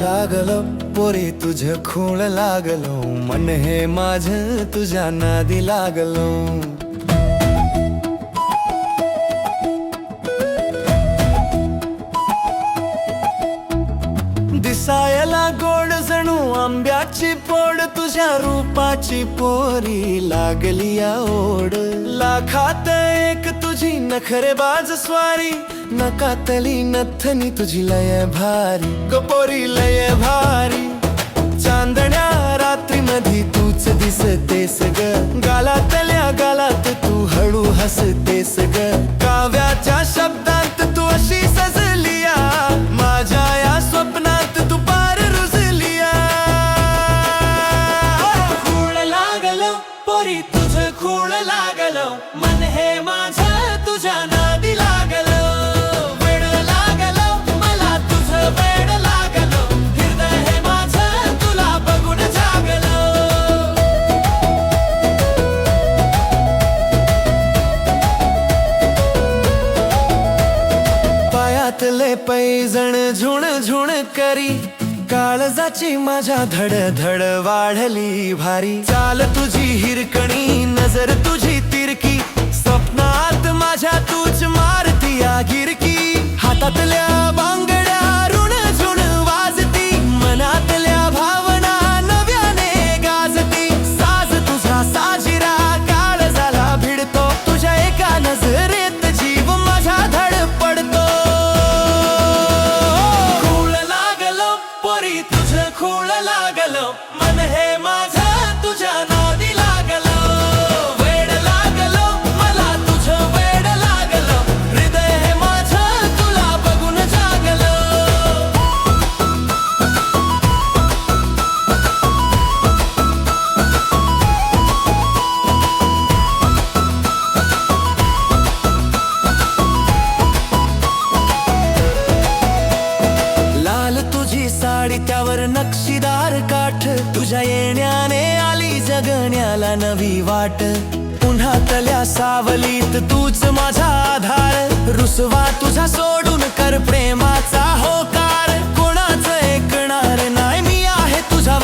लागलो पोरी तुझ खूण लागलो, मन हे माझ तुझ्या नादी लागलो. दिसायला गोड जणू आंब्याची पोड, तुझ्या रूपाची पोरी लागली या ओढ. लाखात एक तुझी नखरेबाज स्वारी, नकातली नथनी तुझी लय भारी ग पोरी लय भारी. चांदण्या रात्री मधी तूच दिसतेस ग, गालातल्या गालात तू हळू हसतेस ग. काव्याच्या शब्दांत तू अशी सजलिया, माझ्या या स्वप्नात तू पार रुजलिया. खूळ लागलो पोरी तुझ खूळ लागलो, मन हे माझं तुझ्या नादी लागलो. वेड लागलो मला तुझं वेड लागलो, हृदय हे माझं तुला बघून जागलो. पायातले पैजण झुण झुण करी, काळजाची माझ्या धड धड वाढली भारी. चाल तुझी हिरकणी नजर तुझी तिरकी, स्वप्नात माझ्या तूच मारती या गिरकी. हातातल्या बांगड्या ऋण झुण वाजती, मनातल्या भावना नव्याने गाजती. साज तुझा साजिरा काळजाला भिडतो, तुझ्या एका नजरेत जीव माझ्या धडपडतो. खूळ लागलो पोरी तुझ खूळ लागलो, मन हे माझं तुझ्या नादी लागलो. वेड लागलो मला तुझं वेड लागलो, हृदय हे माझं तुला बघून जागलो. लाल तुझी साडी त्यावर नक्षीदार काठ, तुझ्या येण्याने आली जगण्याला नवी वाट. उन्हातल्या सावलीत तूच माझा आधार, रुसवा तुझा सोडून कर प्रेमाचा होकार. कोणाचं ऐकणार नाही मी आहे तुझा